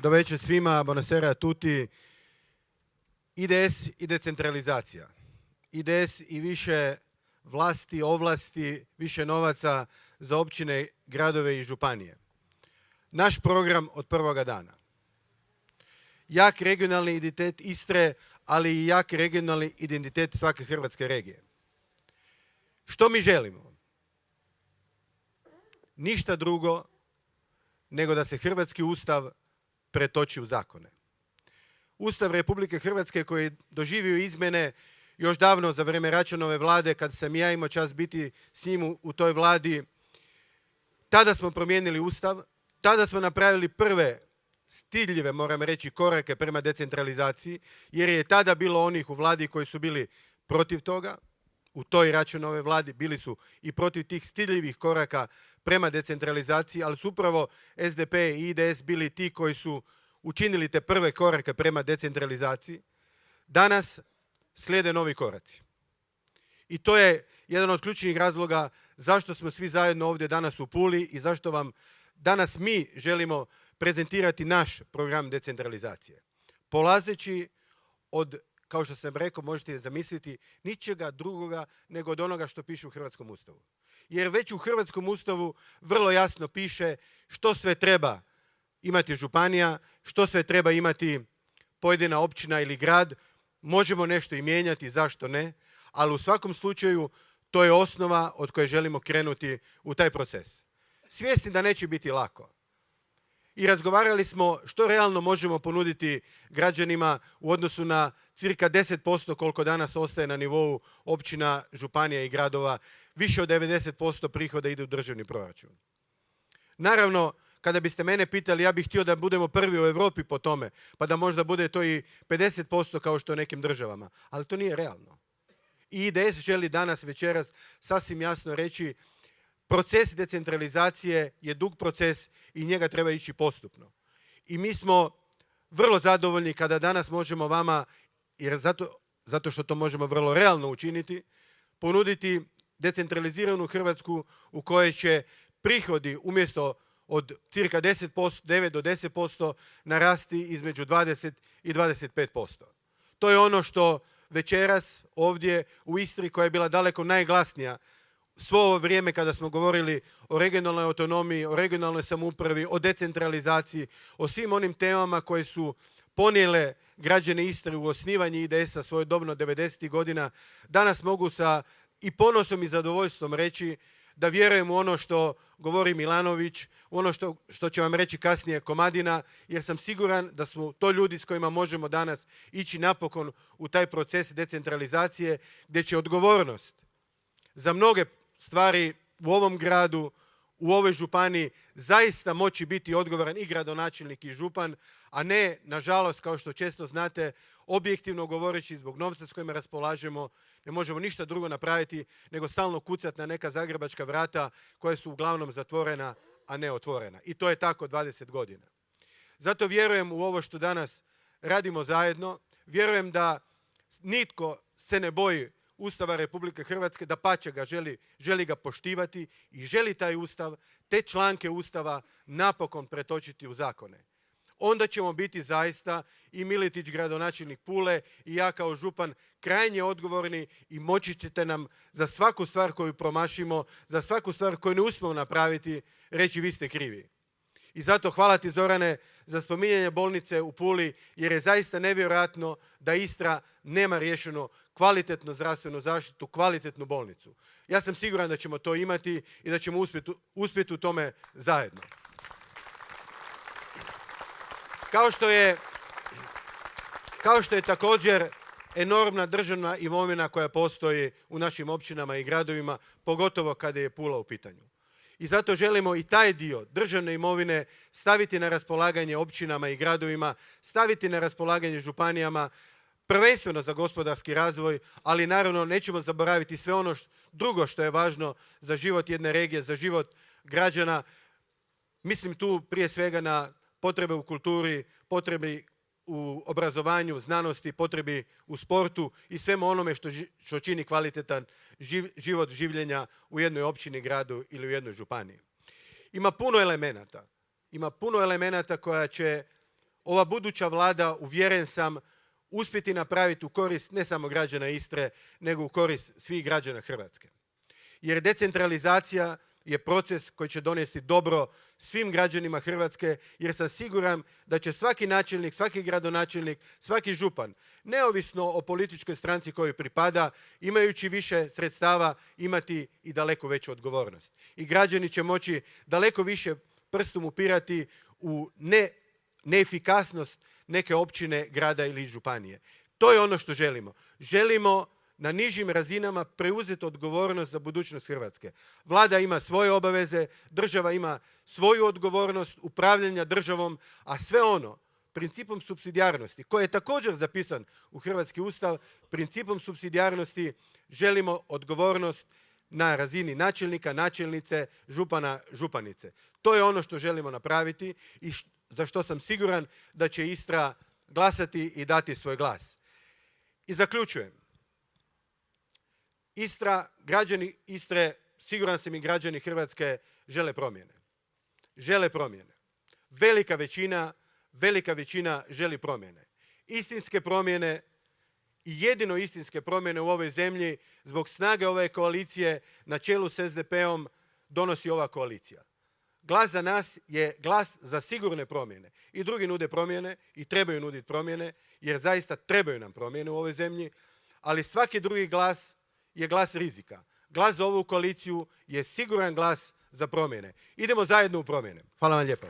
Doveče svima, buonasera a tutti. IDS i decentralizacija. IDS i više vlasti, ovlasti, više novaca za općine, gradove i županije. Naš program od prvoga dana. Jak regionalni identitet Istre, ali i jak regionalni identitet svake hrvatske regije. Što mi želimo? Ništa drugo nego da se hrvatski ustav pretoči u zakone. Ustav Republike Hrvatske koji je doživio izmjene još davno za vrijeme Račanove vlade, kad sam ja imao čast biti s njim u toj vladi, tada smo promijenili ustav, tada smo napravili prve stidljive, moram reći, korake prema decentralizaciji, jer je tada bilo onih u vladi koji su bili protiv toga. U toj Račanove vladi bili su i protiv tih stidljivih koraka prema decentralizaciji, ali su upravo SDP i IDS bili ti koji su učinili te prve korake prema decentralizaciji. Danas slijede novi koraci. I to je jedan od ključnih razloga zašto smo svi zajedno ovdje danas u Puli i zašto vam danas mi želimo prezentirati naš program decentralizacije. Polazeći od, kao što sam rekao, možete zamisliti, ničega drugoga nego od onoga što piše u Hrvatskom ustavu. Jer već u Hrvatskom ustavu vrlo jasno piše što sve treba imati županija, što sve treba imati pojedina općina ili grad. Možemo nešto i mijenjati, zašto ne, ali u svakom slučaju to je osnova od koje želimo krenuti u taj proces. Svjesni da neće biti lako. I razgovarali smo što realno možemo ponuditi građanima u odnosu na cirka 10% koliko danas ostaje na nivou općina, županija i gradova. Više od 90% prihoda ide u državni proračun. Naravno, kada biste mene pitali, ja bih htio da budemo prvi u Europi po tome, pa da možda bude to i 50% kao što je u nekim državama. Ali to nije realno. I IDS želi danas, večeras, sasvim jasno reći, proces decentralizacije je dug proces i njega treba ići postupno. I mi smo vrlo zadovoljni kada danas možemo vama, jer zato što to možemo vrlo realno učiniti, ponuditi decentraliziranu Hrvatsku u kojoj će prihodi umjesto od cirka 9 do 10% narasti između 20 i 25%. To je ono što večeras ovdje u Istri, koja je bila daleko najglasnija svo ovo vrijeme kada smo govorili o regionalnoj autonomiji, o regionalnoj samoupravi, o decentralizaciji, o svim onim temama koje su ponijele građane Istre u osnivanje IDS-a svojedobno 90. godina, danas mogu sa i ponosom i zadovoljstvom reći da vjerujem u ono što govori Milanović, u ono što će vam reći kasnije Komadina, jer sam siguran da su to ljudi s kojima možemo danas ići napokon u taj proces decentralizacije, gdje će odgovornost za mnoge stvari u ovom gradu, u ovoj županiji, zaista moći biti odgovoran i gradonačelnik i župan, a ne, nažalost, kao što često znate, objektivno govoreći zbog novca s kojima raspolažemo, ne možemo ništa drugo napraviti nego stalno kucati na neka zagrebačka vrata koja su uglavnom zatvorena, a ne otvorena. I to je tako 20 godina. Zato vjerujem u ovo što danas radimo zajedno. Vjerujem da nitko se ne boji Ustava Republike Hrvatske, dapače ga želi ga poštivati i želi taj Ustav, te članke Ustava napokon pretočiti u zakone. Onda ćemo biti zaista i Miletić, gradonačelnik Pule, i ja kao župan krajnje odgovorni i moći ćete nam za svaku stvar koju promašimo, za svaku stvar koju ne uspijemo napraviti, reći vi ste krivi. I zato hvala ti, Zorane, za spominjanje bolnice u Puli, jer je zaista nevjerojatno da Istra nema riješeno kvalitetnu zdravstvenu zaštitu, kvalitetnu bolnicu. Ja sam siguran da ćemo to imati i da ćemo uspjeti u tome zajedno. Kao što je također enormna državna imovina koja postoji u našim općinama i gradovima, pogotovo kada je Pula u pitanju. I zato želimo i taj dio državne imovine staviti na raspolaganje općinama i gradovima, staviti na raspolaganje županijama, prvenstveno za gospodarski razvoj, ali naravno nećemo zaboraviti sve ono drugo što je važno za život jedne regije, za život građana. Mislim tu prije svega na potrebe u kulturi, potrebi u obrazovanju, znanosti, potrebi u sportu i svemu onome što čini kvalitetan život življenja u jednoj općini, gradu ili u jednoj županiji. Ima puno elemenata koja će ova buduća vlada, uvjeren sam, uspjeti napraviti u korist ne samo građana Istre, nego u korist svih građana Hrvatske. Jer decentralizacija je proces koji će donesti dobro svim građanima Hrvatske, jer sam siguran da će svaki načelnik, svaki gradonačelnik, svaki župan, neovisno o političkoj stranci kojoj pripada, imajući više sredstava, imati i daleko veću odgovornost. I građani će moći daleko više prstom upirati u neefikasnost neke općine, grada ili županije. To je ono što želimo. Želimo na nižim razinama preuzeti odgovornost za budućnost Hrvatske. Vlada ima svoje obaveze, država ima svoju odgovornost upravljanja državom, a sve ono principom supsidijarnosti, koji je također zapisan u Hrvatski ustav, principom supsidijarnosti želimo odgovornost na razini načelnika, načelnice, župana, županice. To je ono što želimo napraviti i za što sam siguran da će Istra glasati i dati svoj glas. I zaključujem. Istra, građani Istre, siguran sam i građani Hrvatske, žele promjene. Žele promjene. Velika većina želi promjene. Istinske promjene i jedino istinske promjene u ovoj zemlji zbog snage ove koalicije na čelu s SDP-om donosi ova koalicija. Glas za nas je glas za sigurne promjene. I drugi nude promjene i trebaju nuditi promjene, jer zaista trebaju nam promjene u ovoj zemlji, ali svaki drugi glas je glas rizika. Glas za ovu koaliciju je siguran glas za promjene. Idemo zajedno u promjene. Hvala vam lijepo.